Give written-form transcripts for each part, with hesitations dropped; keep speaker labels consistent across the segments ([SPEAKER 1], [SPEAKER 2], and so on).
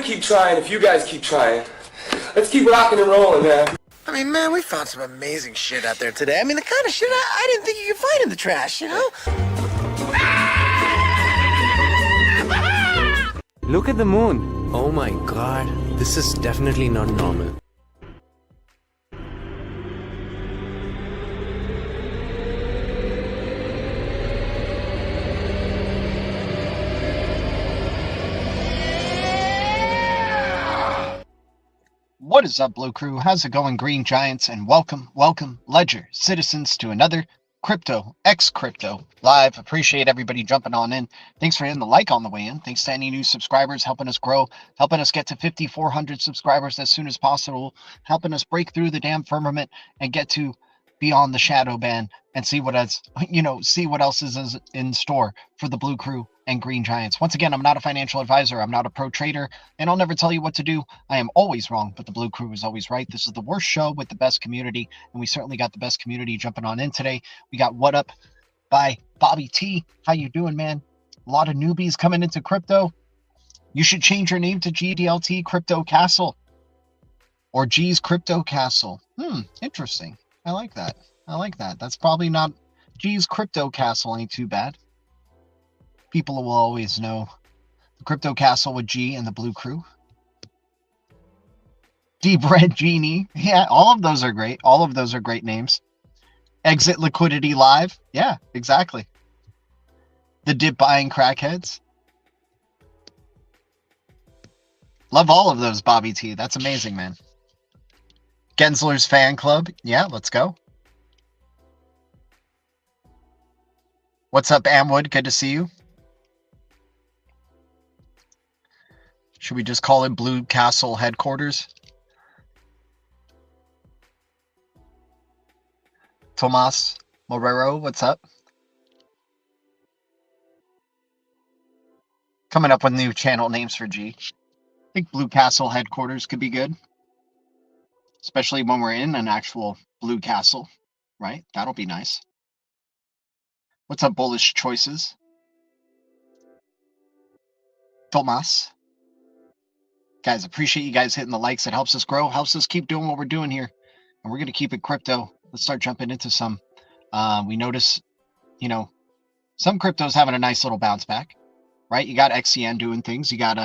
[SPEAKER 1] gonna keep trying if you guys keep trying. Let's keep rocking and rolling, man.
[SPEAKER 2] I mean, man, we found some amazing shit out there today. I mean, the kind of shit I didn't think you could find in the trash, you know?
[SPEAKER 3] Look at the moon. Oh my god, this is definitely not normal.
[SPEAKER 4] What is up, Blue Crew? How's it going, Green Giants? And welcome, Ledger citizens, to another Crypto X Crypto Live. Appreciate everybody jumping on in. Thanks for hitting the like on the way in. Thanks to any new subscribers helping us grow, helping us get to 5,400 subscribers as soon as possible, helping us break through the damn firmament and get to beyond the shadow band and see what else, see what else is in store for the Blue Crew and Green Giants. Once again, I'm not a financial advisor. I'm not a pro trader, and I'll never tell you what to do. I am always wrong, but the Blue Crew is always right. This is the worst show with the best community, and we certainly got the best community jumping on in today. We got What Up by Bobby T. How you doing, man? A lot of newbies coming into crypto. You should change your name to GDLT Crypto Castle or G's Crypto Castle. Interesting. I like that. I like that. That's probably not G's Crypto Castle. Ain't too bad. People will always know the Crypto Castle with G and the Blue Crew. Deep Red Genie. Yeah, all of those are great. All of those are great names. Exit Liquidity Live. Yeah, exactly. The Dip Buying Crackheads. Love all of those, Bobby T. That's amazing, man. Gensler's Fan Club. Yeah, let's go. What's up, Amwood? Good to see you. Should we just call it Blue Castle Headquarters? Tomas Morero, what's up? Coming up with new channel names for G. I think Blue Castle Headquarters could be good. Especially when we're in an actual Blue Castle, right? That'll be nice. What's up, Bullish Choices? Tomas. Guys, appreciate you guys hitting the likes. It helps us grow, helps us keep doing what we're doing here. And we're going to keep it crypto. Let's start jumping into some. We notice, some cryptos having a nice little bounce back, right? You got XCN doing things. You got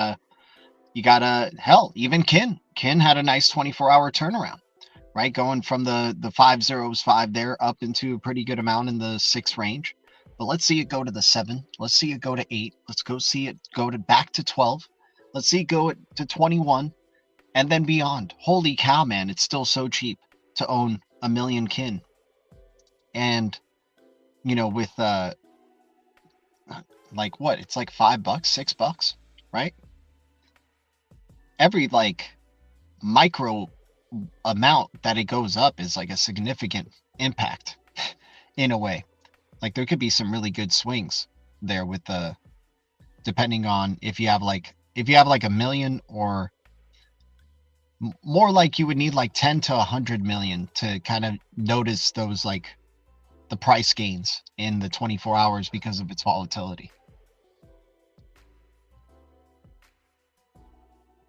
[SPEAKER 4] hell, even Kin. Kin had a nice 24-hour turnaround, right? Going from the 505 there up into a pretty good amount in the 6 range. But let's see it go to the 7. Let's see it go to 8. Let's go see it go to back to 12. Let's see it go to 21 and then beyond. Holy cow, man. It's still so cheap to own a million Kin. And, with, like what? It's like $5, $6, right? Every, micro amount that it goes up is like a significant impact in a way. Like there could be some really good swings there with depending on if you have like a million, or more like you would need like 10 to 100 million to kind of notice those the price gains in the 24 hours because of its volatility.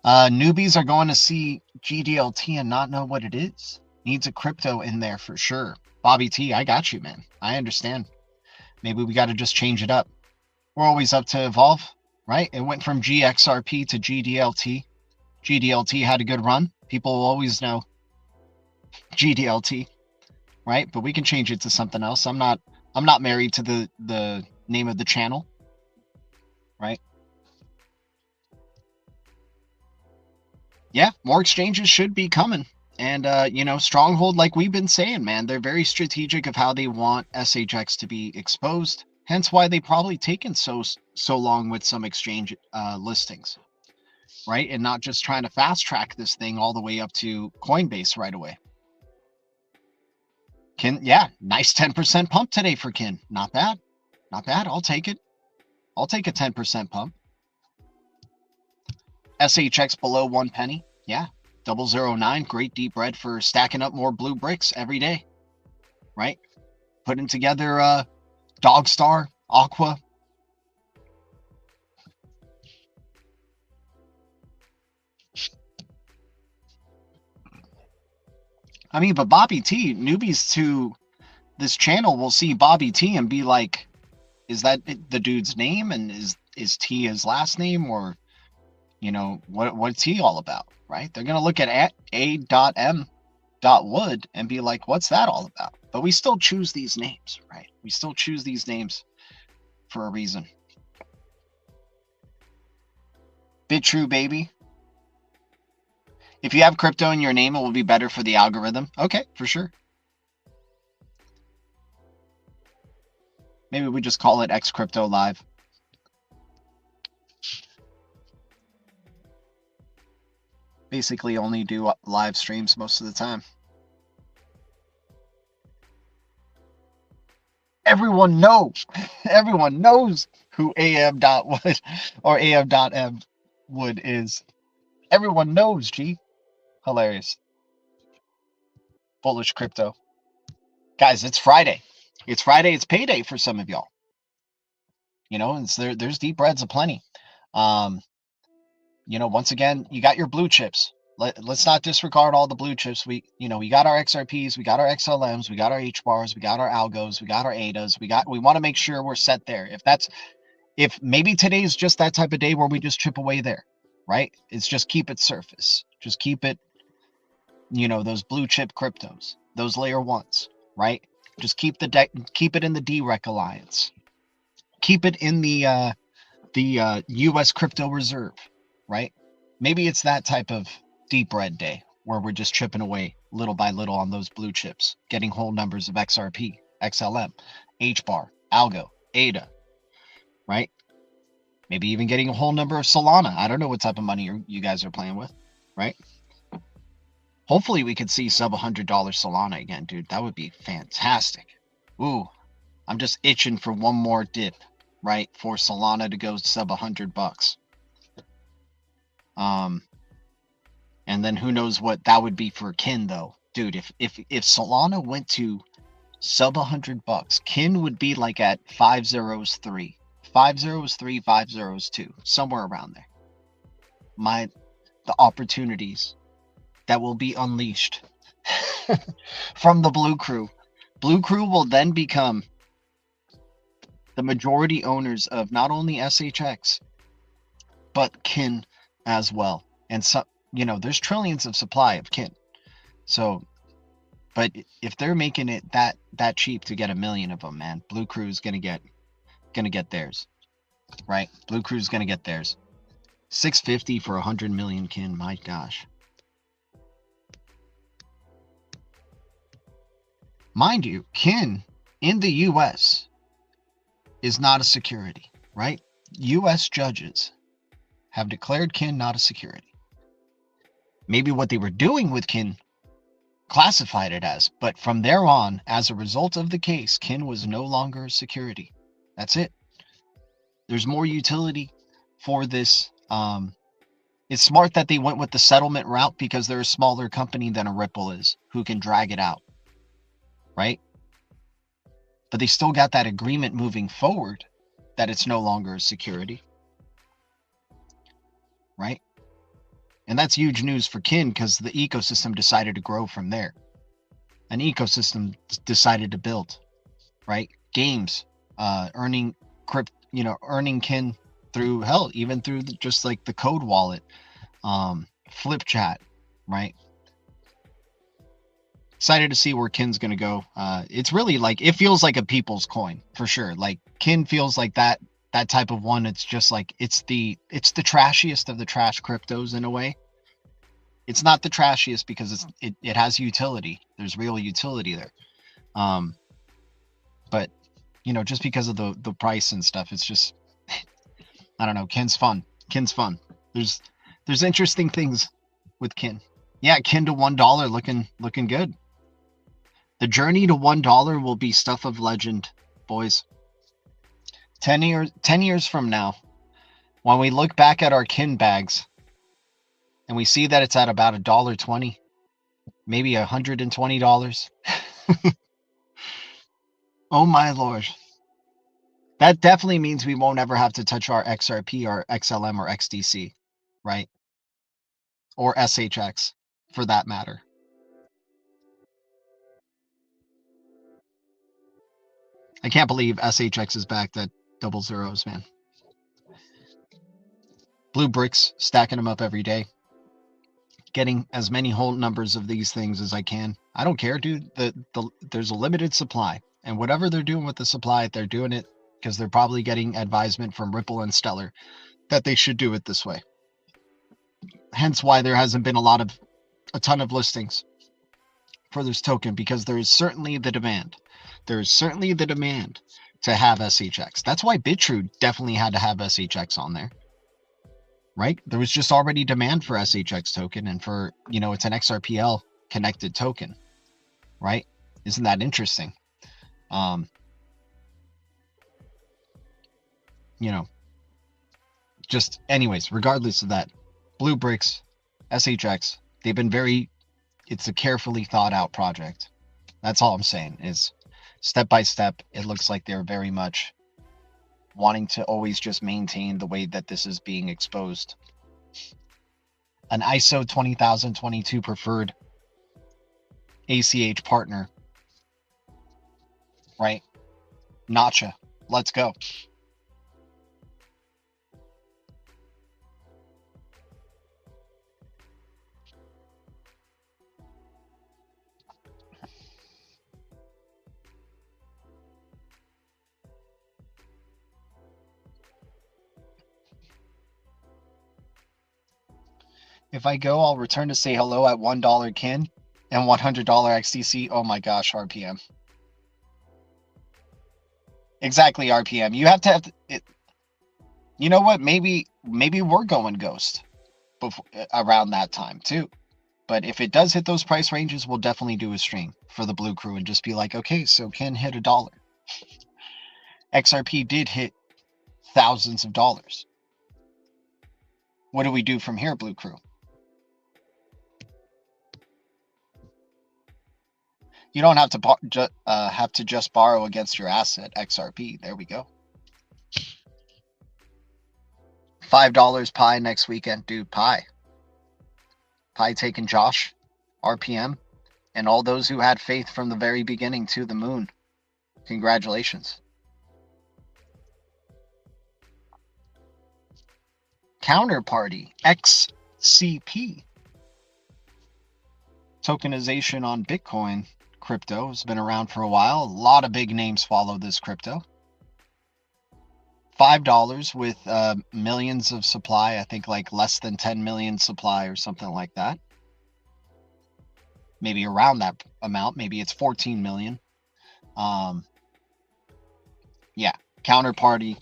[SPEAKER 4] Newbies are going to see GDLT and not know what it is. Needs a crypto in there for sure. Bobby T, I got you, man. I understand. Maybe we got to just change it up. We're always up to evolve, right? It went from GXRP to GDLT. GDLT had a good run. People will always know GDLT, right? But we can change it to something else. I'm not married to the name of the channel, right? Yeah, more exchanges should be coming. And, Stronghold, like we've been saying, man, they're very strategic of how they want SHX to be exposed. Hence why they probably taken so long with some exchange listings, right? And not just trying to fast track this thing all the way up to Coinbase right away. Kin, yeah, nice 10% pump today for Kin. Not bad. Not bad. I'll take it. I'll take a 10% pump. SHX below 1 penny. Yeah. 009, great deep red for stacking up more blue bricks every day, right? Putting together Dogstar, AQUA. I mean, but Bobby T, newbies to this channel will see Bobby T and be like, is that the dude's name? And is T his last name? Or, you know, what's he all about, right? They're going to look at A.M.Wood and be like, what's that all about? But we still choose these names, right? We still choose these names for a reason. Bit true, baby. If you have crypto in your name, it will be better for the algorithm. Okay, for sure. Maybe we just call it X Crypto Live. Basically only do live streams most of the time. Everyone knows who AM.Wood or AM.M Wood is. Everyone knows, G. Hilarious. Bullish crypto. Guys, it's Friday. It's Friday. It's payday for some of y'all. You know, there's deep reds aplenty. You know, once again, you got your blue chips. Let's not disregard all the blue chips. We got our XRPs, we got our XLMs, we got our HBARs, we got our ALGOs, we got our ADAs. We want to make sure we're set there. If maybe today's just that type of day where we just chip away there, right? It's just keep it surface. Just keep it, you know, those blue chip cryptos, those layer ones, right? Just keep it in the DREC alliance. Keep it in the US crypto reserve, right? Maybe it's that type of deep red day where we're just chipping away little by little on those blue chips, getting whole numbers of XRP, XLM, HBAR, ALGO, ADA, right? Maybe even getting a whole number of Solana. I don't know what type of money you guys are playing with, right? Hopefully we could see sub $100 Solana again, dude. That would be fantastic. Ooh, I'm just itching for one more dip, right? For Solana to go sub $100. And then who knows what that would be for Kin though, dude. If Solana went to sub $100, Kin would be like at 503, 503, 502, somewhere around there. The opportunities that will be unleashed from the Blue Crew. Blue Crew will then become the majority owners of not only SHX, but Kin as well. And so, you know, there's trillions of supply of Kin. So, but if they're making it that cheap to get 1 million of them, man, Blue Crew's gonna get theirs, right? Blue Crew's gonna get theirs. 650 for 100 million Kin. My gosh. Mind you, Kin in the US is not a security, right? US judges have declared Kin not a security. Maybe what they were doing with Kin classified it as, but from there on, as a result of the case, Kin was no longer a security. That's it. There's more utility for this. It's smart that they went with the settlement route because they're a smaller company than a Ripple is, who can drag it out, right? But they still got that agreement moving forward that it's no longer a security, right? And that's huge news for Kin because the ecosystem decided to grow from there. An ecosystem decided to build, right? Games, earning Kin through even through just like the code wallet, FlipChat, right? Excited to see where Kin's gonna go. It's really like, it feels like a people's coin for sure. Like Kin feels like that type of one. It's just like it's the trashiest of the trash cryptos in a way. It's not the trashiest because it has utility. There's real utility there. But you know, just because of the price and stuff, it's just I don't know. Kin's fun. There's interesting things with Kin. Yeah, Kin to $1 looking good. The journey to $1 will be stuff of legend, boys. 10 years from now, when we look back at our Kin bags and we see that it's at about $1.20, maybe $120. Oh my Lord. That definitely means we won't ever have to touch our XRP or XLM or XDC, right? Or SHX for that matter. I can't believe SHX is back at double zeros, man. Blue bricks, stacking them up every day. Getting as many whole numbers of these things as I can. I don't care, dude. There's a limited supply. And whatever they're doing with the supply, they're doing it because they're probably getting advisement from Ripple and Stellar that they should do it this way. Hence why there hasn't been a ton of listings for this token, because there is certainly the demand. There is certainly the demand to have SHX. That's why BitTrue definitely had to have SHX on there. Right? There was just already demand for SHX token, and for, you know, it's an XRPL connected token, right? Isn't that interesting? You know, just anyways, regardless of that, Blue Bricks, SHX, they've been it's a carefully thought out project. That's all I'm saying, is step by step, it looks like they're very much wanting to always just maintain the way that this is being exposed. An ISO 20022 preferred ACH partner, right? Nacha, let's go. If I go, I'll return to say hello at $1 kin and $100 XTC. Oh my gosh, RPM. Exactly, RPM. You have to it. You know what? Maybe we're going ghost before, around that time too. But if it does hit those price ranges, we'll definitely do a stream for the Blue Crew and just be like, okay, so Ken hit $1. XRP did hit thousands of dollars. What do we do from here, Blue Crew? You don't have to just borrow against your asset, XRP. There we go. $5 Pi next weekend, dude. Pi taking Josh, RPM, and all those who had faith from the very beginning to the moon. Congratulations. Counterparty, XCP. Tokenization on Bitcoin crypto has been around for a while. A lot of big names follow this crypto. $5 with millions of supply. I think like less than 10 million supply or something like that. Maybe around that amount. Maybe it's 14 million. Yeah, counterparty.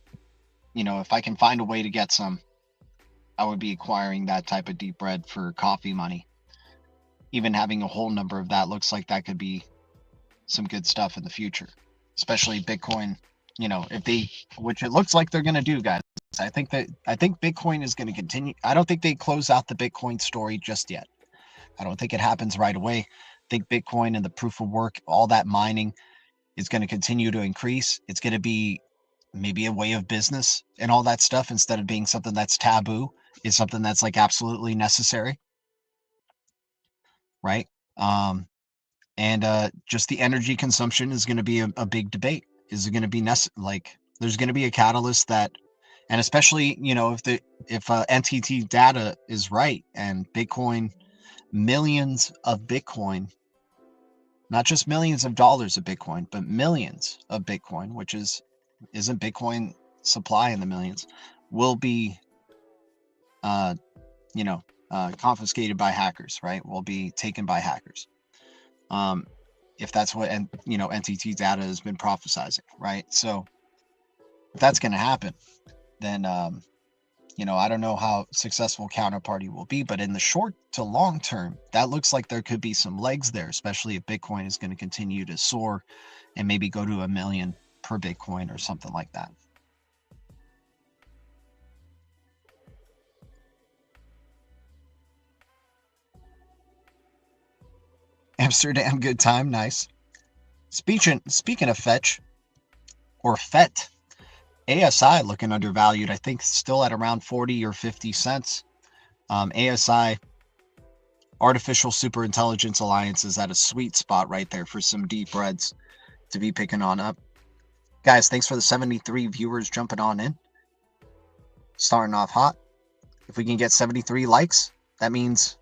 [SPEAKER 4] You know, if I can find a way to get some, I would be acquiring that type of deep red for coffee money. Even having a whole number of that looks like that could be some good stuff in the future, especially Bitcoin. You know, if they, which it looks like they're going to do, guys. I think Bitcoin is going to continue. I don't think they close out the Bitcoin story just yet. I don't think it happens right away. I think Bitcoin and the proof of work, all that mining is going to continue to increase. It's going to be maybe a way of business and all that stuff, instead of being something that's taboo, is something that's like absolutely necessary. Right. And just the energy consumption is going to be a big debate. Is it going to be like, there's going to be a catalyst that, and especially, you know, if NTT data is right and Bitcoin, millions of Bitcoin, not just millions of dollars of Bitcoin, but millions of Bitcoin, which isn't Bitcoin supply in the millions, will be, confiscated by hackers, right? Will be taken by hackers. If that's what, NTT data has been prophesizing, right? So if that's going to happen, then, I don't know how successful Counterparty will be, but in the short to long term, that looks like there could be some legs there, especially if Bitcoin is going to continue to soar and maybe go to $1 million per Bitcoin or something like that. Amsterdam, good time, nice. Speaking of fetch or FET, ASI looking undervalued. I think still at around 40 or 50 cents. ASI, Artificial Super Intelligence Alliance, is at a sweet spot right there for some deep reds to be picking on up. Guys, thanks for the 73 viewers jumping on in. Starting off hot. If we can get 73 likes, that means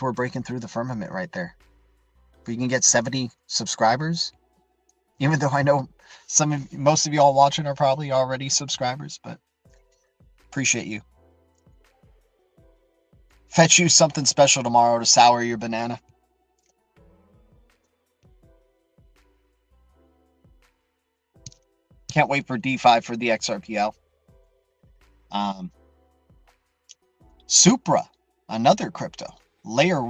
[SPEAKER 4] we're breaking through the firmament right there. If we can get 70 subscribers, even though I know most of y'all watching are probably already subscribers, but appreciate you. Fetch you something special tomorrow to sour your banana. Can't wait for D5 for the XRPL. Supra, another crypto. Layer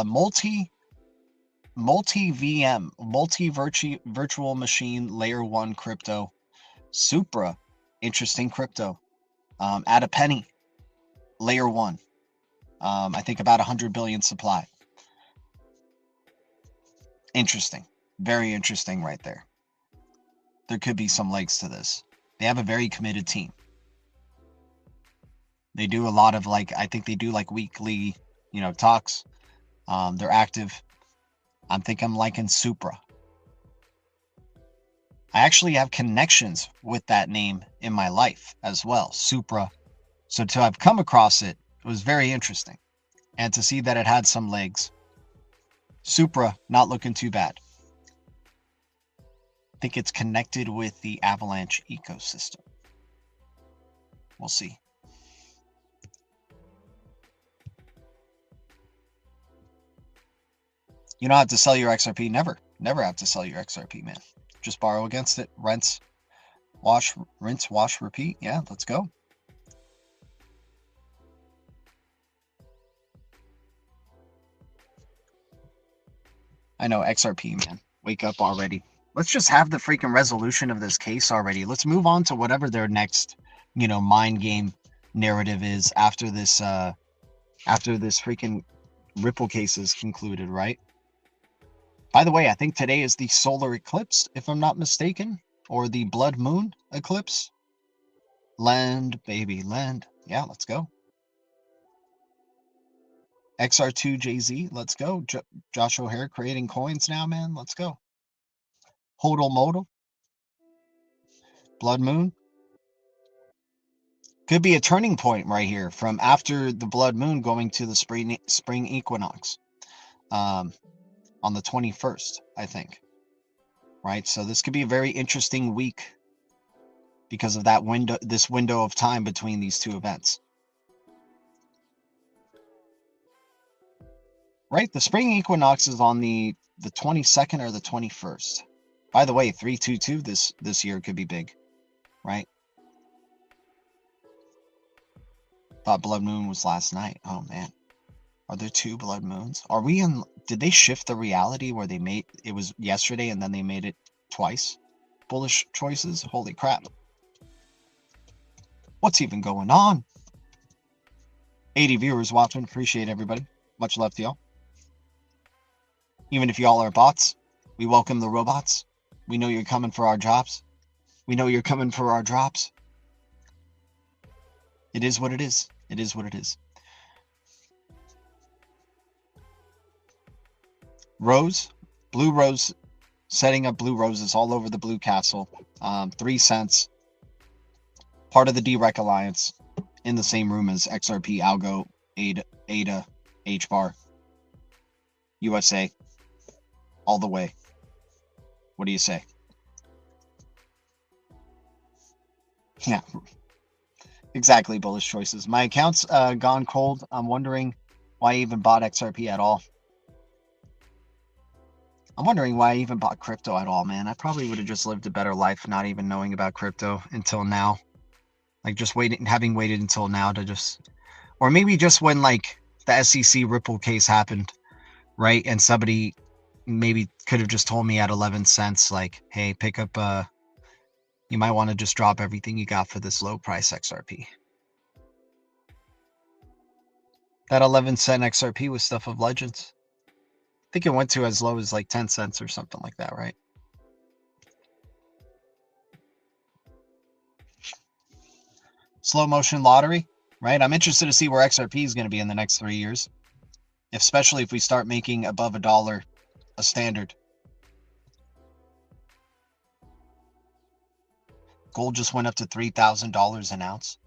[SPEAKER 4] multi VM, virtual machine layer 1 crypto. Supra, interesting crypto. At a penny, layer 1. I think about 100 billion supply. Interesting. Very interesting right there. There could be some legs to this. They have a very committed team. They do a lot of I think they do weekly, talks. They're active. I'm liking Supra. I actually have connections with that name in my life as well, Supra. So to have come across it, it was very interesting. And to see that it had some legs. Supra, not looking too bad. I think it's connected with the Avalanche ecosystem. We'll see. You don't have to sell your XRP. Never have to sell your XRP, man. Just borrow against it. Rinse, wash, repeat. Yeah, let's go. I know, XRP, man. Wake up already. Let's just have the freaking resolution of this case already. Let's move on to whatever their next, mind game narrative is after this freaking Ripple case is concluded, right? By the way, I think today is the solar eclipse, if I'm not mistaken, or the blood moon eclipse. Lend, baby, lend. Yeah, let's go. XR2JZ, let's go. Josh O'Hare creating coins now, man. Let's go. Hodl modal. Blood moon. Could be a turning point right here from after the blood moon going to the spring equinox. On the 21st, I think. Right? So this could be a very interesting week because of that this window of time between these two events. Right? The spring equinox is on the 22nd or the 21st. By the way, 322 this year could be big. Right? Thought blood moon was last night. Oh man. Are there two blood moons? Are we in? Did they shift the reality where they made it was yesterday and then they made it twice? Bullish choices? Holy crap. What's even going on? 80 viewers watching. Appreciate everybody. Much love to y'all. Even if y'all are bots, we welcome the robots. We know you're coming for our jobs. We know you're coming for our drops. It is what it is. It is what it is. Rose, blue rose, setting up blue roses all over the blue castle. 3 cents. Part of the DREC Alliance in the same room as XRP, ALGO, ADA, HBAR, USA, all the way. What do you say? Yeah, exactly. Bullish choices. My account's gone cold. I'm wondering why I even bought XRP at all. I'm wondering why I even bought crypto at all, man. I probably would have just lived a better life not even knowing about crypto until now. Just having waited until now to just, or maybe just when the SEC Ripple case happened, right? And somebody maybe could have just told me at 11 cents, hey, pick up, you might want to just drop everything you got for this low price XRP. That 11-cent XRP was stuff of legends. I think it went to as low as 10 cents or something like that, right? Slow motion lottery, right? I'm interested to see where XRP is going to be in the next 3 years, especially if we start making above $1 a standard. Gold just went up to $3,000 an ounce.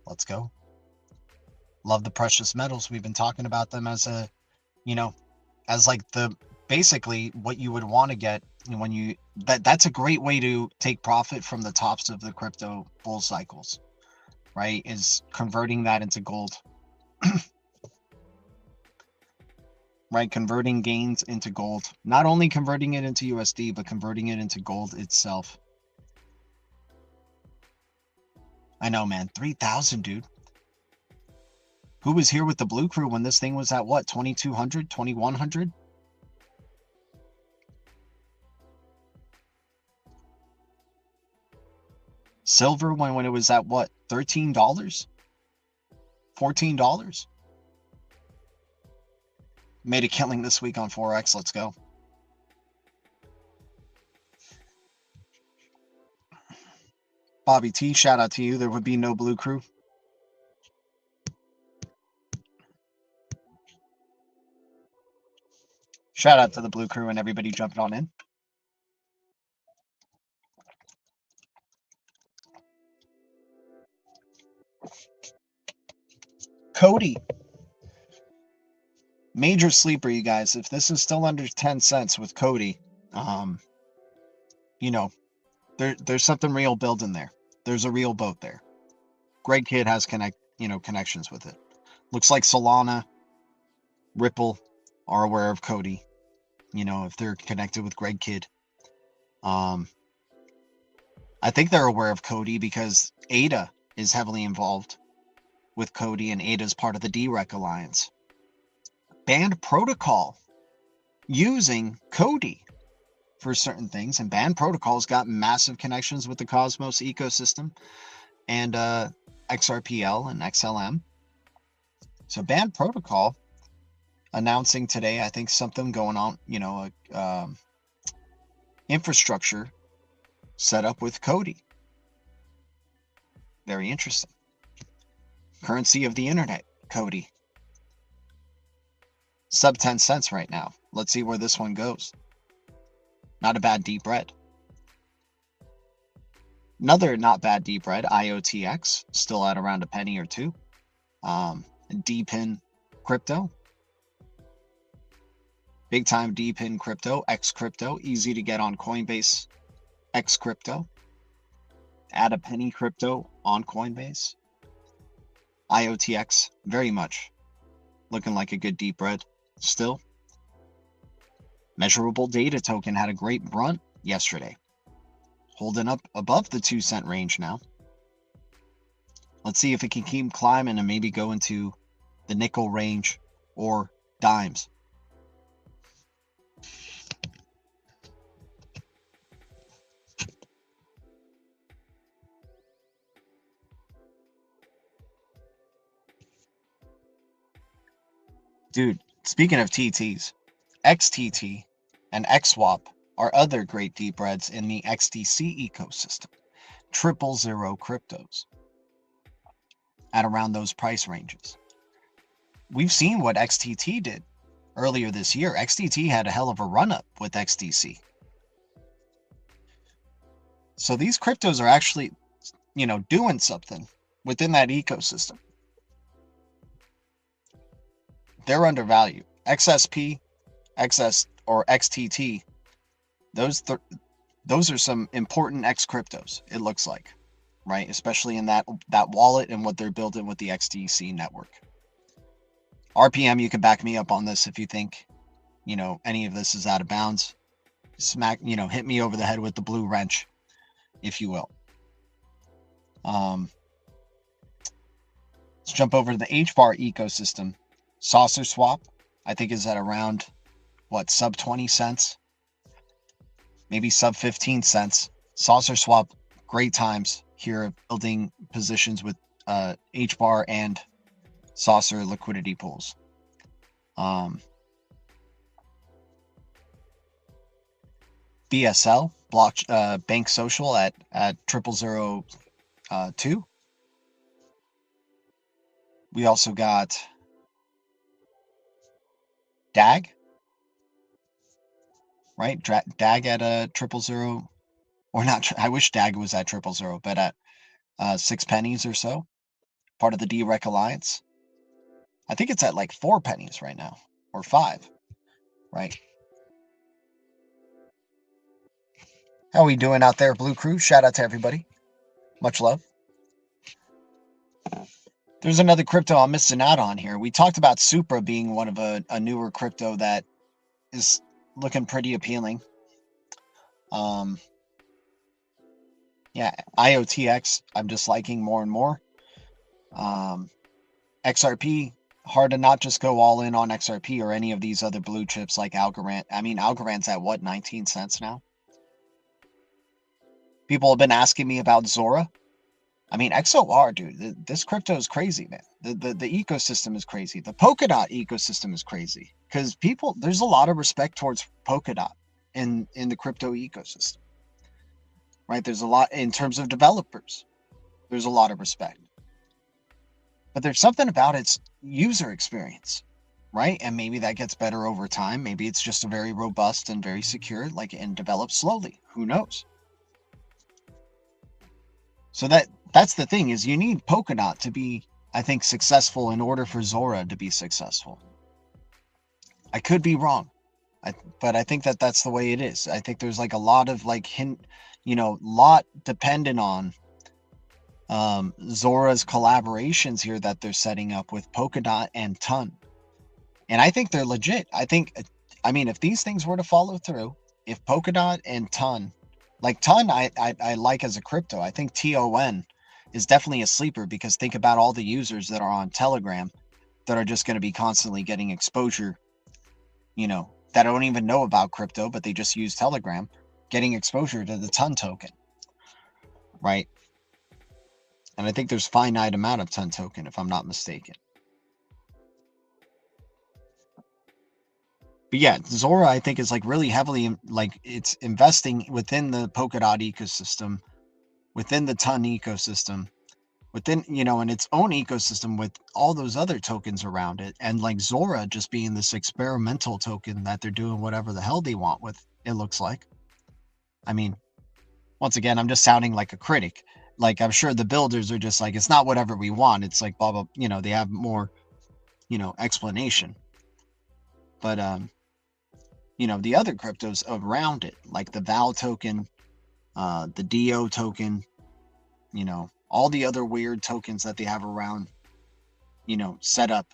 [SPEAKER 4] Let's go. Love the precious metals. We've been talking about them as a, as like the basically what you would want to get when you that's a great way to take profit from the tops of the crypto bull cycles, right? Is converting that into gold. Right, converting gains into gold. Not only converting it into USD, but converting it into gold itself. I know, man. 3,000, dude. Who was here with the Blue Crew when this thing was at what? 2,200, 2,100? Silver when it was at what? $13? $14? Made a killing this week on Forex. Let's go. Bobby T, shout out to you. There would be no Blue Crew. Shout out to the Blue Crew and everybody jumping on in. Cody. Major sleeper, you guys. If this is still under 10 cents with Cody, there's something real building there. There's a real boat there. Greg Kidd has connections with it. Looks like Solana, Ripple are aware of Cody. If they're connected with Greg Kidd. I think they're aware of Cody because ADA is heavily involved with Cody, and ADA is part of the DREC Alliance. Band Protocol using Cody for certain things, and Band Protocol's got massive connections with the Cosmos ecosystem and XRPL and XLM. So Band Protocol announcing today, I think something going on, infrastructure set up with Cody. Very interesting. Currency of the internet, Cody. Sub 10 cents right now. Let's see where this one goes. Not a bad deep red. Another not bad deep red, IOTX, still at around a penny or two. D-Pin crypto. Big time D-Pin crypto, X crypto, easy to get on Coinbase, X crypto. Add a penny crypto on Coinbase. IOTX, very much looking like a good deep red still. Measurable data token had a great run yesterday, holding up above the 2 cent range now. Let's see if it can keep climbing and maybe go into the nickel range or dimes. Dude, speaking of TTs, XTT and XSwap are other great deep reds in the XDC ecosystem. 000 cryptos at around those price ranges. We've seen what XTT did earlier this year. XTT had a hell of a run up with XDC. So these cryptos are actually, doing something within that ecosystem. They're undervalued. XSP, XS or XTT, those are some important X cryptos, it looks like, right? Especially in that wallet and what they're building with the XDC network. RPM, you can back me up on this if you think, any of this is out of bounds. Hit me over the head with the blue wrench, if you will. Let's jump over to the HBAR ecosystem. Saucer Swap, I think, is at around, sub 20 cents? Maybe sub 15 cents. Saucer Swap, great times here building positions with HBAR and Saucer liquidity pools. BSL, Bank Social at 0002. We also got DAG, right? DAG at a 0002. or not. I wish DAG was at 000, but at 6 pennies or so, part of the DREC Alliance. I think it's at like 4 pennies right now, or 5, right? How are we doing out there, Blue Crew? Shout out to everybody. Much love. There's another crypto I'm missing out on here. We talked about Supra being one of a newer crypto that is looking pretty appealing. Yeah, IOTX, I'm just liking more and more. XRP, hard to not just go all in on XRP or any of these other blue chips like Algorand. I mean, Algorand's at what, 19 cents now? People have been asking me about Zora. I mean, XOR, dude, this crypto is crazy, man. The ecosystem is crazy. The Polkadot ecosystem is crazy because there's a lot of respect towards Polkadot in the crypto ecosystem, right? There's a lot in terms of developers. There's a lot of respect, but there's something about its user experience, right? And maybe that gets better over time. Maybe it's just a very robust and very secure, and develops slowly. Who knows? So that's the thing, is you need Polkadot to be, I think, successful in order for Zora to be successful. I could be wrong, but I think that's the way it is. I think there's like a lot of lot dependent on Zora's collaborations here that they're setting up with Polkadot and Ton. And I think they're legit. I mean, if these things were to follow through, if Polkadot and Ton, like Ton, I like as a crypto. I think TON is definitely a sleeper because think about all the users that are on Telegram that are just going to be constantly getting exposure, that don't even know about crypto, but they just use Telegram, getting exposure to the Ton token, right? And I think there's finite amount of Ton token, if I'm not mistaken. But yeah, Zora, I think, is like really heavily, it's investing within the Polkadot ecosystem, within the Ton ecosystem, within, in its own ecosystem with all those other tokens around it. And like Zora just being this experimental token that they're doing whatever the hell they want with, it looks like. I mean, once again, I'm just sounding like a critic. Like, I'm sure the builders are just like, it's not whatever we want. It's like, blah, blah, they have more, explanation. But, the other cryptos around it, like the VAL token, the DO token, all the other weird tokens that they have around, set up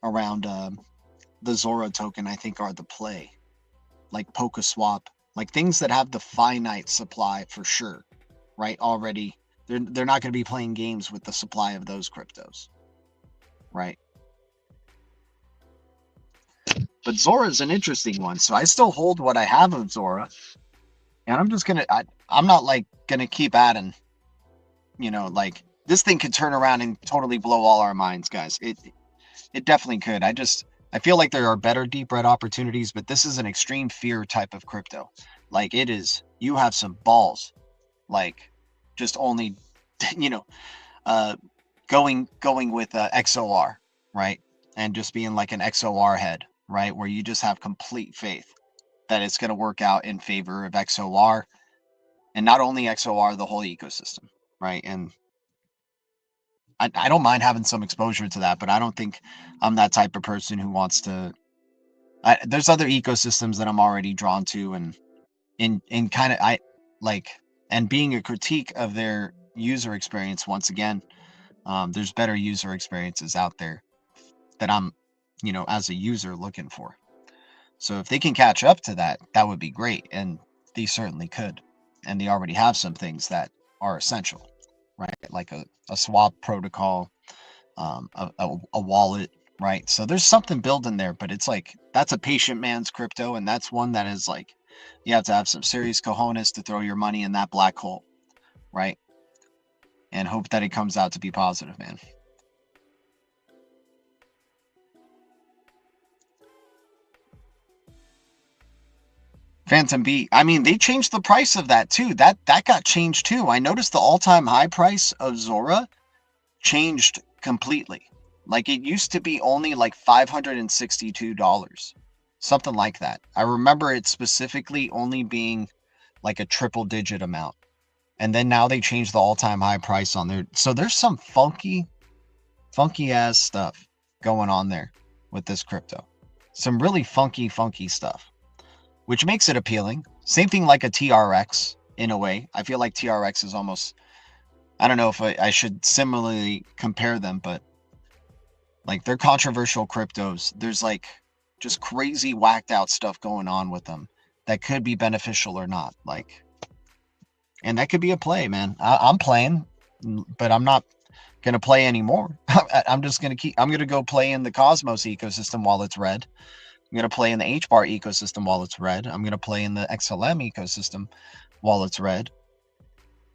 [SPEAKER 4] around the Zora token, I think are the play. Like PokaSwap, like things that have the finite supply for sure, right? Already, they're not going to be playing games with the supply of those cryptos, right? But Zora is an interesting one. So I still hold what I have of Zora. And I'm just going to, I'm not like going to keep adding, this thing could turn around and totally blow all our minds, guys. It definitely could. I feel like there are better deep red opportunities, but this is an extreme fear type of crypto. Like it is, you have some balls, like just only, going with XOR, right? And just being like an XOR head, right? Where you just have complete faith that it's going to work out in favor of XOR, and not only XOR, the whole ecosystem, right? And I don't mind having some exposure to that, but I don't think I'm that type of person who wants to. There's other ecosystems that I'm already drawn to, and in kind of and being a critique of their user experience. Once again, there's better user experiences out there that I'm, as a user looking for. So if they can catch up to that, that would be great, and they certainly could, and they already have some things that are essential, right? Like a swap protocol, a wallet, right? So there's something building there, but it's like, that's a patient man's crypto. And that's one that is like, you have to have some serious cojones to throw your money in that black hole, right? And hope that it comes out to be positive, man. Phantom B. I mean, they changed the price of that too. That got changed too. I noticed the all-time high price of Zora changed completely. Like it used to be only like $562, something like that. I remember it specifically only being like a triple digit amount. And then now they changed the all-time high price on there. So there's some funky ass stuff going on there with this crypto. Some really funky stuff, which makes it appealing. Same thing like a TRX in a way. I feel like TRX is almost, I don't know if I should similarly compare them, but like they're controversial cryptos. There's like just crazy whacked out stuff going on with them that could be beneficial or not. Like, and that could be a play, man. I'm playing, but I'm not going to play anymore. I'm just going to I'm going to go play in the Cosmos ecosystem while it's red. I'm going to play in the HBAR ecosystem while it's red. I'm going to play in the XLM ecosystem while it's red.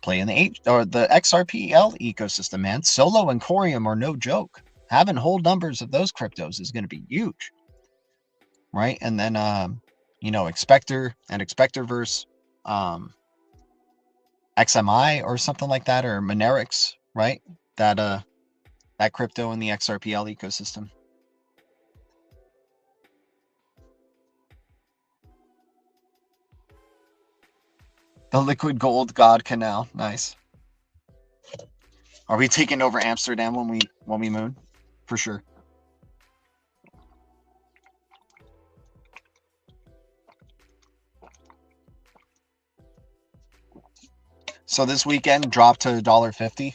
[SPEAKER 4] Play in the XRPL ecosystem, man. Solo and COREUM are no joke. Having whole numbers of those cryptos is going to be huge. Right? And then, Expector and Expectorverse, XMI or something like that, or Monerix, right? That crypto in the XRPL ecosystem. The liquid gold god canal, nice. Are we taking over Amsterdam when we moon? For sure. So this weekend dropped to $1.50.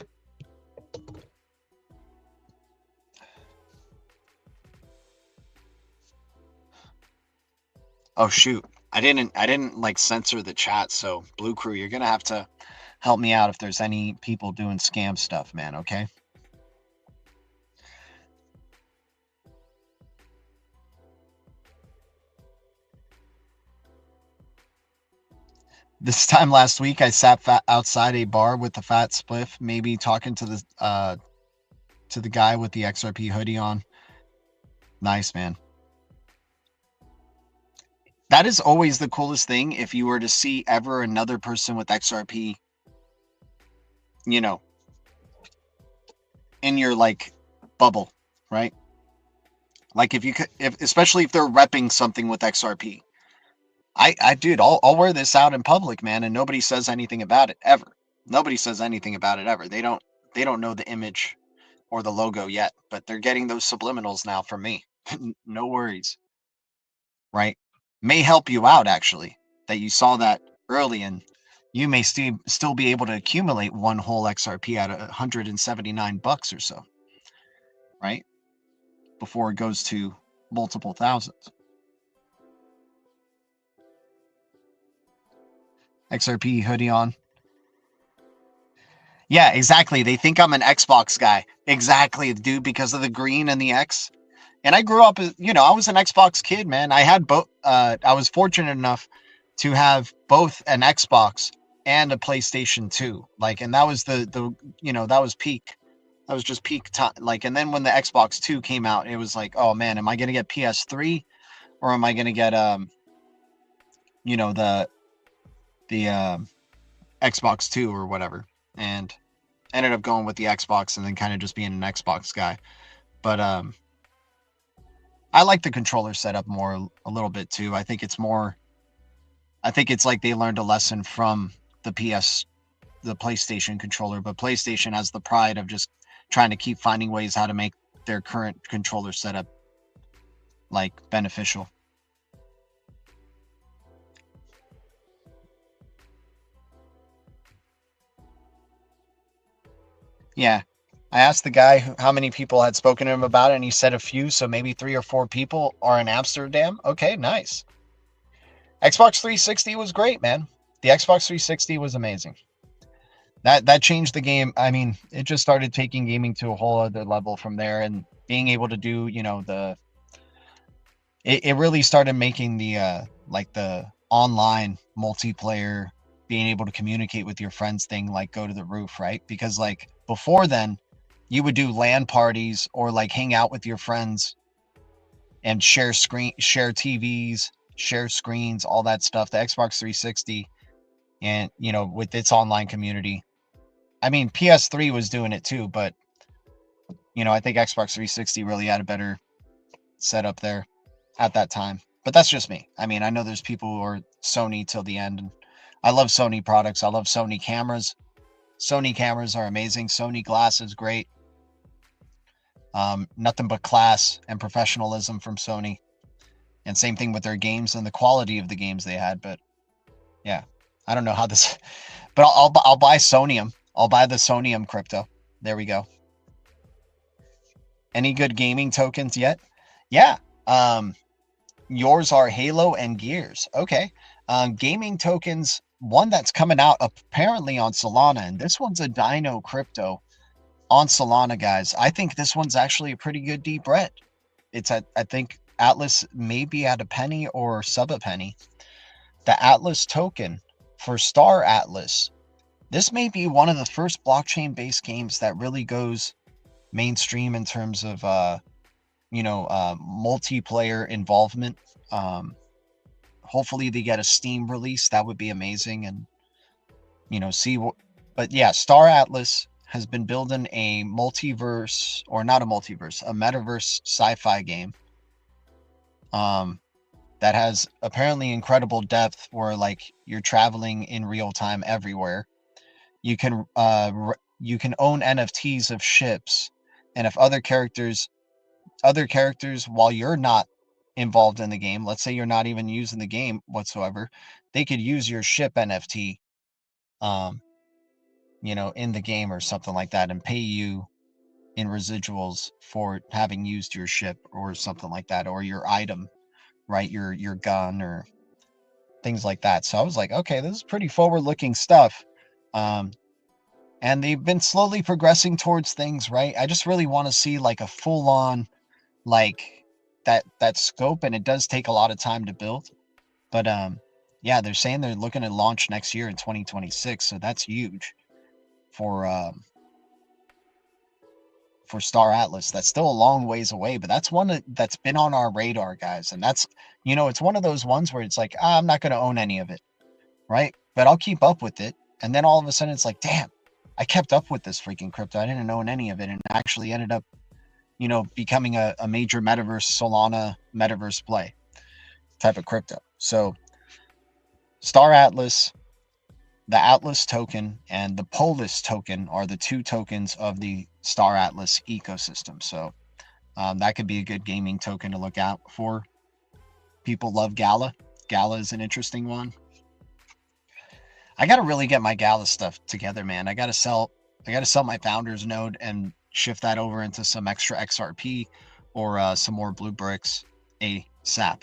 [SPEAKER 4] Oh shoot. I didn't like censor the chat, so Blue Crew, you're gonna have to help me out if there's any people doing scam stuff, man, okay? This time last week, I sat outside a bar with the fat spliff, maybe talking to the guy with the XRP hoodie on. Nice, man. That is always the coolest thing if you were to see ever another person with XRP, in your like bubble, right? Like if especially if they're repping something with XRP. Dude, I'll wear this out in public, man, and nobody says anything about it ever. Nobody says anything about it ever. They don't know the image or the logo yet, but they're getting those subliminals now from me. No worries. Right? May help you out actually that you saw that early, and you may still be able to accumulate one whole XRP at $179 or so, right? Before it goes to multiple thousands. XRP hoodie on. Yeah, exactly. They think I'm an Xbox guy. Exactly, dude, because of the green and the X. And I grew up, I was an Xbox kid, man. I had both. I was fortunate enough to have both an Xbox and a PlayStation 2. Like, and that was that was peak. That was just peak time. Like, and then when the Xbox 2 came out, it was like, oh man, am I gonna get PS3 or am I gonna get the Xbox 2 or whatever? And ended up going with the Xbox and then kind of just being an Xbox guy. But I like the controller setup more a little bit too. I think it's like they learned a lesson from the PlayStation controller, but PlayStation has the pride of just trying to keep finding ways how to make their current controller setup like beneficial. Yeah. I asked the guy how many people had spoken to him about it, and he said a few, so maybe 3 or 4 people are in Amsterdam. Okay, nice. Xbox 360 was great, man. The Xbox 360 was amazing. That changed the game. I mean, it just started taking gaming to a whole other level from there, and being able to do, it really started making the online multiplayer, being able to communicate with your friends thing, like go to the roof, right? Because like before then, you would do LAN parties or like hang out with your friends and share TVs, share screens, all that stuff. The Xbox 360 and, with its online community. I mean, PS3 was doing it too, but, I think Xbox 360 really had a better setup there at that time. But that's just me. I mean, I know there's people who are Sony till the end, and I love Sony products. I love Sony cameras. Sony cameras are amazing. Sony glass is great. Nothing but class and professionalism from Sony. And same thing with their games and the quality of the games they had. But yeah, I don't know how this, but I'll buy Sonium. I'll buy the Sonium crypto. There we go. Any good gaming tokens yet? Yeah. Yours are Halo and Gears. Okay. Gaming tokens, one that's coming out apparently on Solana, and this one's a Dino crypto on Solana, guys. I think this one's actually a pretty good deep red. It's at, I think Atlas may be at a penny or sub a penny. The Atlas token for Star Atlas. This may be one of the first blockchain based games that really goes mainstream in terms of multiplayer involvement. Hopefully they get a Steam release. That would be amazing. And see what, but yeah, Star Atlas has been building a multiverse, or not a multiverse, a metaverse sci-fi game that has apparently incredible depth, where like you're traveling in real time everywhere. You can own NFTs of ships, and if other characters while you're not involved in the game, let's say you're not even using the game whatsoever, they could use your ship NFT in the game or something like that, and pay you in residuals for having used your ship or something like that, or your item, right? Your gun or things like that. So I was like, okay, this is pretty forward-looking stuff. And they've been slowly progressing towards things, right? I just really want to see like a full-on like that scope, and it does take a lot of time to build. But yeah, they're saying they're looking at launch next year in 2026, so that's huge for Star Atlas. That's still a long ways away, but that's one that's been on our radar, guys. And that's, it's one of those ones where it's like, I'm not going to own any of it, right? But I'll keep up with it. And then all of a sudden it's like, damn, I kept up with this freaking crypto. I didn't own any of it, and actually ended up, becoming a major metaverse, Solana metaverse play type of crypto. So Star Atlas, the Atlas token, and the Polis token are the two tokens of the Star Atlas ecosystem. So that could be a good gaming token to look out for. People love Gala. Gala is an interesting one. I got to really get my Gala stuff together, man. I got to sell my founders node and shift that over into some extra XRP or some more blue bricks ASAP.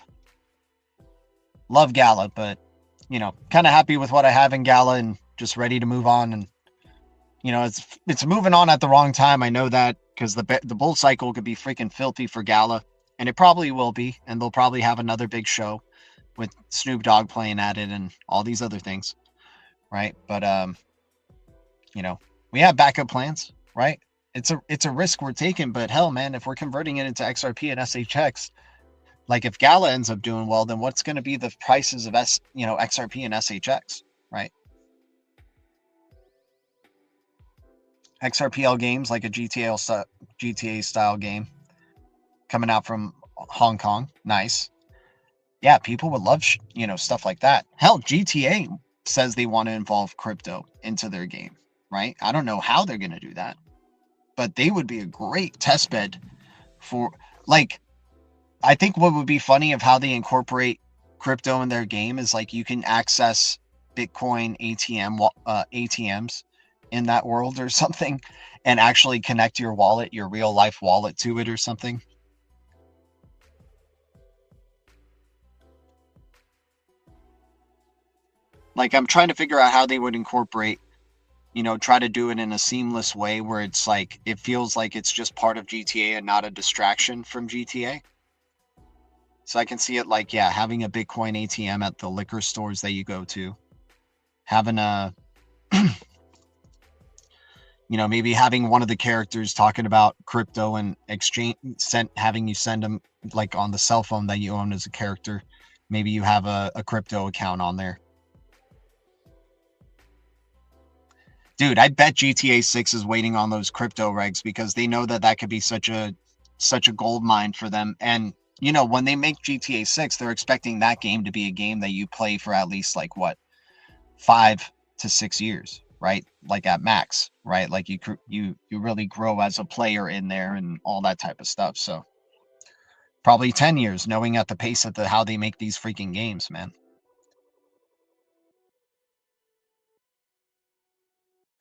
[SPEAKER 4] Love Gala, but kind of happy with what I have in Gala and just ready to move on. And it's moving on at the wrong time. I know that, because the bull cycle could be freaking filthy for Gala, and it probably will be. And they'll probably have another big show with Snoop Dogg playing at it and all these other things, right? But we have backup plans, right? It's a risk we're taking, but hell, man, if we're converting it into XRP and SHX, like if Gala ends up doing well, then what's going to be the prices of XRP and SHX, right? XRPL games, like a GTA style game coming out from Hong Kong. Nice. Yeah, people would love, stuff like that. Hell, GTA says they want to involve crypto into their game, right? I don't know how they're going to do that, but they would be a great test bed for, like, I think what would be funny of how they incorporate crypto in their game is like you can access Bitcoin ATMs in that world or something, and actually connect your wallet, your real life wallet, to it or something. Like, I'm trying to figure out how they would incorporate, try to do it in a seamless way where it's like, it feels like it's just part of GTA and not a distraction from GTA. So I can see it like, yeah, having a Bitcoin ATM at the liquor stores that you go to, having a, maybe having one of the characters talking about crypto and having you send them like on the cell phone that you own as a character. Maybe you have a crypto account on there. Dude, I bet GTA 6 is waiting on those crypto regs, because they know that could be such a gold mine for them. And when they make GTA 6, they're expecting that game to be a game that you play for at least like what, 5 to 6 years, right? Like at max, right? Like you really grow as a player in there and all that type of stuff. So probably 10 years, knowing at the pace of how they make these freaking games, man.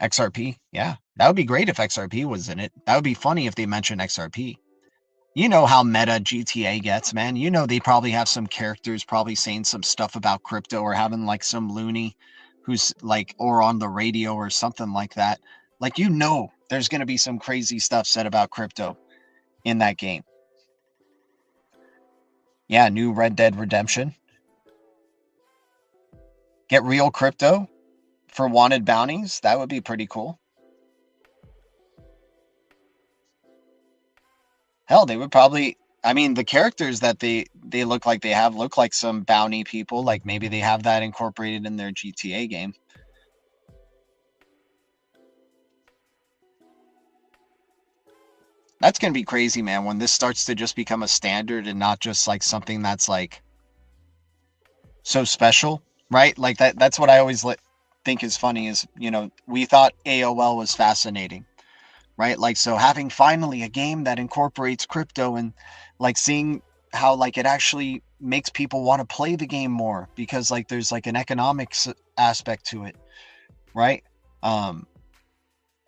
[SPEAKER 4] XRP, yeah, that would be great if XRP was in it. That would be funny if they mentioned XRP. You know how meta GTA gets, man. You know they probably have some characters probably saying some stuff about crypto, or having like some loony who's like, or on the radio or something like that. Like, you know, there's going to be some crazy stuff said about crypto in that game. Yeah, new Red Dead Redemption. Get real crypto for wanted bounties. That would be pretty cool. Hell, they would probably, I mean, the characters that they look like they have look like some bounty people. Like maybe they have that incorporated in their GTA game. That's going to be crazy, man, when this starts to just become a standard and not just like something that's like so special, right? Like that's what I always think is funny is, you know, we thought AOL was fascinating, right? Like, so having finally a game that incorporates crypto, and like seeing how like it actually makes people want to play the game more, because like there's like an economics aspect to it, right?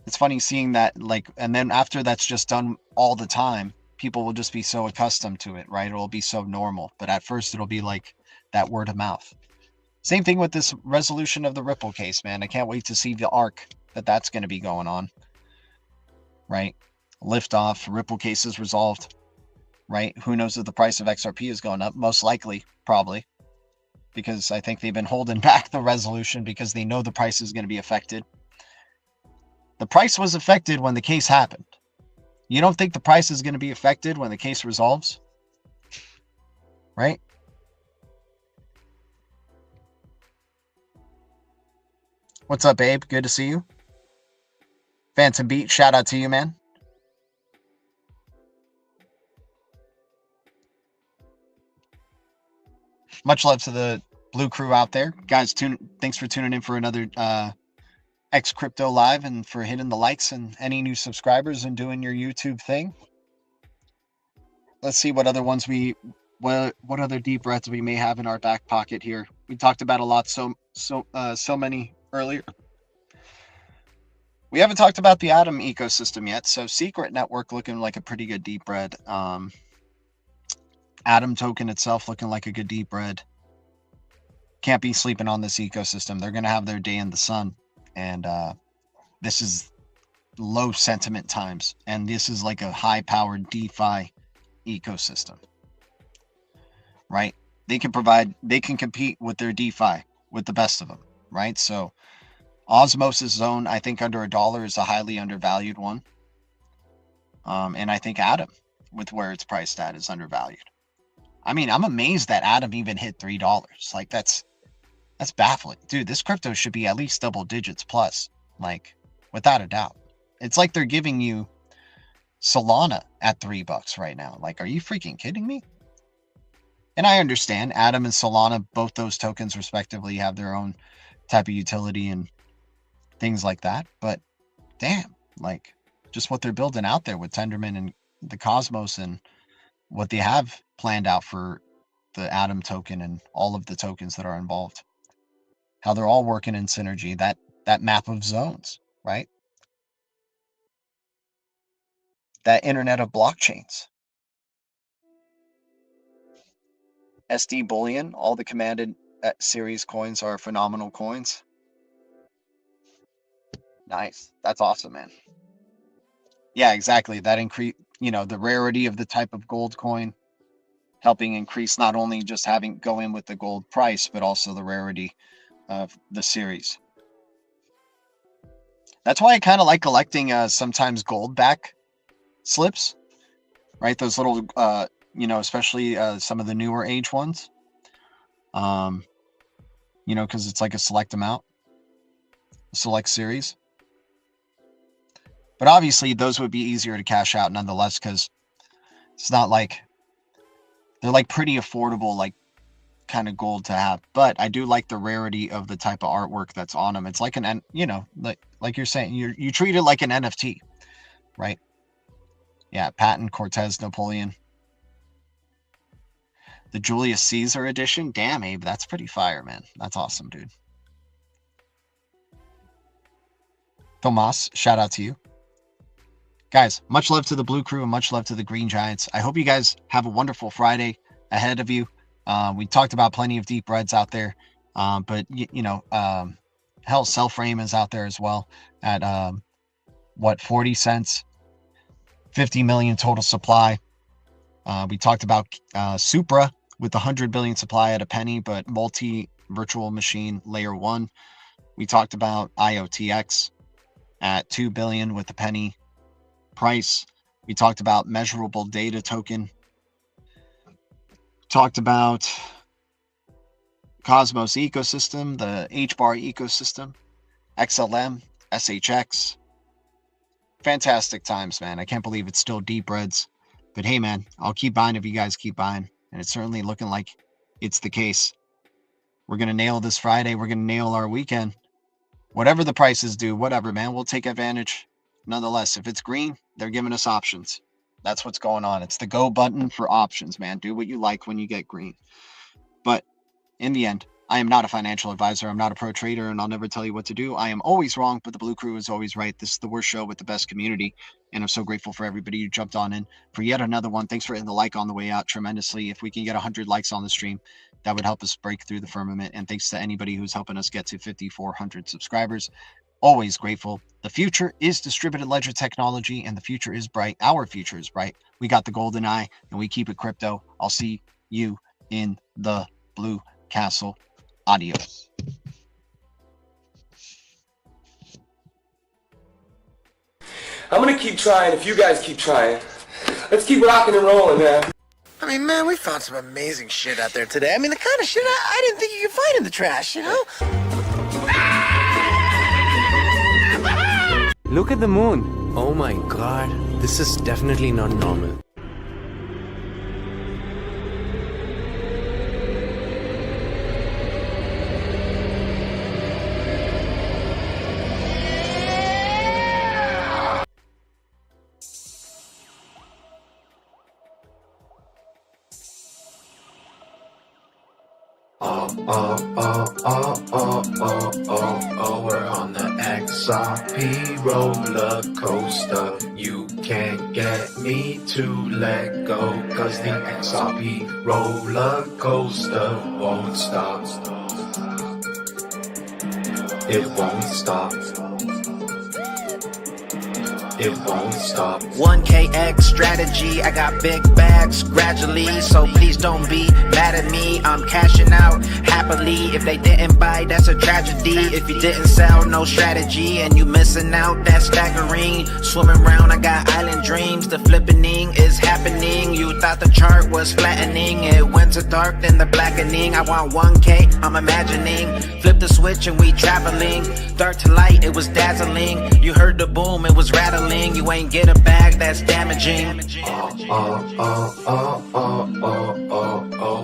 [SPEAKER 4] It's funny seeing that, like, and then after that's just done all the time, people will just be so accustomed to it, right? It'll be so normal. But at first it'll be like that word of mouth. Same thing with this resolution of the Ripple case, man. I can't wait to see the arc that's going to be going on, right? Liftoff, Ripple case is resolved, right? Who knows if the price of XRP is going up? Most likely, probably, because I think they've been holding back the resolution because they know the price is going to be affected. The price was affected when the case happened. You don't think the price is going to be affected when the case resolves? Right? What's up, Abe? Good to see you. Phantom Beat, shout out to you, man. Much love to the Blue Crew out there. Guys, thanks for tuning in for another X Crypto Live, and for hitting the likes and any new subscribers and doing your YouTube thing. Let's see what other ones what other deep breaths we may have in our back pocket here. We talked about a lot, so many earlier. We haven't talked about the Atom ecosystem yet. So Secret Network looking like a pretty good deep bread. Atom token itself looking like a good deep bread. Can't be sleeping on this ecosystem. They're going to have their day in the sun. And this is low sentiment times. And this is like a high-powered DeFi ecosystem. Right? They can compete with their DeFi, with the best of them. Right? So Osmosis Zone, I think under $1 is a highly undervalued one. And I think Atom, with where it's priced at, is undervalued. I mean, I'm amazed that Atom even hit $3. Like, that's baffling. Dude, this crypto should be at least double digits plus, like, without a doubt. It's like they're giving you Solana at $3 right now. Like, are you freaking kidding me? And I understand Atom and Solana, both those tokens respectively, have their own type of utility and things like that. But damn, like, just what they're building out there with Tendermint and the Cosmos, and what they have planned out for the Atom token and all of the tokens that are involved. How they're all working in synergy, that map of zones, right? That internet of blockchains. SD Bullion, all the commanded series coins are phenomenal coins. Nice. That's awesome, man. Yeah, exactly. That increase, you know, the rarity of the type of gold coin, helping increase not only just go in with the gold price, but also the rarity of the series. That's why I kind of like collecting sometimes gold back slips, right? Those little, you know, especially some of the newer age ones, you know, because it's like a select amount, a select series. But obviously those would be easier to cash out nonetheless, because it's not like, they're like pretty affordable, like kind of gold to have. But I do like the rarity of the type of artwork that's on them. It's like an, you know, like you're saying, you treat it like an NFT, right? Yeah, Patton, Cortez, Napoleon. The Julius Caesar edition. Damn, Abe, that's pretty fire, man. That's awesome, dude. Tomas, shout out to you. Guys, much love to the Blue Crew and much love to the Green Giants. I hope you guys have a wonderful Friday ahead of you. We talked about plenty of deep reds out there, but you know, hell, Selframe is out there as well at what, 40 cents, 50 million total supply. We talked about Supra with the 100 billion supply at a penny, but multi virtual machine layer 1. We talked about IOTX at 2 billion with a penny price. We talked about measurable data token. Talked about Cosmos ecosystem, the HBAR ecosystem, XLM, SHX. Fantastic times, man. I can't believe it's still deep reds. But hey, man, I'll keep buying if you guys keep buying. And it's certainly looking like it's the case. We're going to nail this Friday. We're going to nail our weekend. Whatever the prices do, whatever, man, we'll take advantage. Nonetheless, if it's green, they're giving us options. That's what's going on. It's the go button for options, man. Do what you like when you get green. But in the end, I am not a financial advisor. I'm not a pro trader, and I'll never tell you what to do. I am always wrong, but the Blue Crew is always right. This is the worst show with the best community, and I'm so grateful for everybody who jumped on in for yet another one. Thanks for hitting the like on the way out tremendously. If we can get 100 likes on the stream, that would help us break through the firmament. And thanks to anybody who's helping us get to 5,400 subscribers. Always grateful. The future is distributed ledger technology, and the future is bright. Our future is bright. We got the golden eye, and we keep it crypto. I'll see you in the Blue Castle. Adios.
[SPEAKER 1] I'm gonna keep trying if you guys keep trying. Let's keep rocking and rolling, man.
[SPEAKER 2] I mean, man, we found some amazing shit out there today. I mean, the kind of shit I didn't think you could find in the trash, you know?
[SPEAKER 3] Look at the moon. Oh my god, this is definitely not normal.
[SPEAKER 5] We're on the XRP roller coaster. You can't get me to let go, cause the XRP roller coaster won't stop. It won't stop. It won't stop.
[SPEAKER 2] 1KX strategy, I got big bags gradually, so please don't be mad at me. I'm cashing out happily. If they didn't buy, that's a tragedy. If you didn't sell, no strategy, and you missing out, that's staggering. Swimming around, I got island dreams. The flippening is happening. You thought the chart was flattening, it went to dark, then the blackening. I want 1K, I'm imagining. Flip the switch and we traveling. Dark to light, it was dazzling. You heard the boom, it was rattling. You ain't get a bag, that's damaging.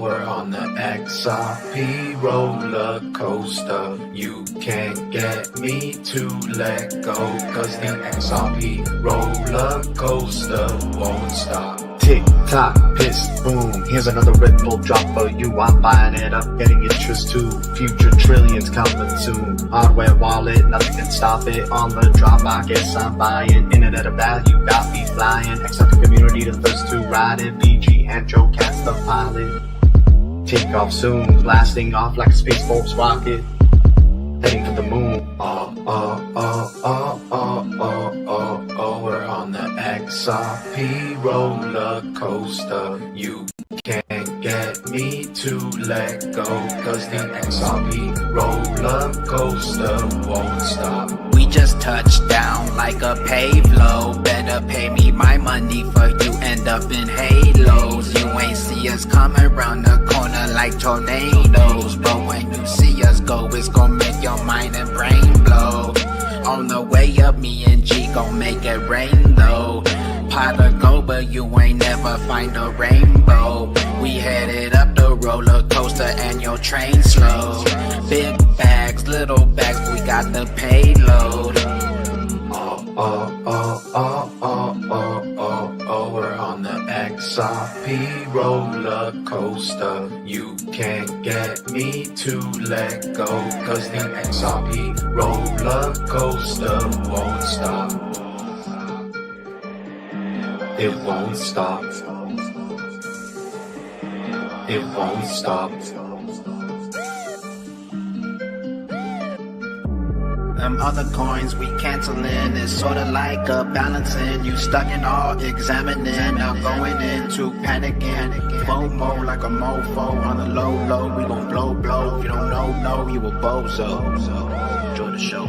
[SPEAKER 5] We're on the XRP roller coaster. You can't get me to let go, cause the XRP roller coaster won't stop.
[SPEAKER 6] Tick tock, piss, boom. Here's another Red Bull drop for you. I'm buying it up, getting interest too. Future trillions coming soon. Hardware wallet, nothing can stop it. On the drop, I guess I'm buying. Internet of value, got me flying. Except the community, the first to ride it. BG and Joe Cat's the pilot. Take off soon, blasting off like a Space Force rocket. Heading to the moon.
[SPEAKER 5] We're on the XRP roller coaster. You can't get me to let go, cause the XRP roller coaster won't stop.
[SPEAKER 2] We just touched down like a payload. Better pay me my money for you end up in halos. You ain't see us coming around the corner like tornadoes, but when you see us go, it's gonna make your mind and brain blow. On the way up, me and G gon' make it rain though. pot of gold, but you ain't never find a rainbow. We headed up the roller coaster and your train slow. Big bags, little bags, we got the payload.
[SPEAKER 5] We're on the XRP roller coaster. You can't get me to let go, cause the XRP roller coaster won't stop. It won't stop. It won't stop.
[SPEAKER 2] Them other coins we canceling, it's sorta like a balancing. You stuck in all examining, now going into panicking. FOMO like a mofo on the low, we gon' blow. If you don't know, you a bozo. Enjoy the show.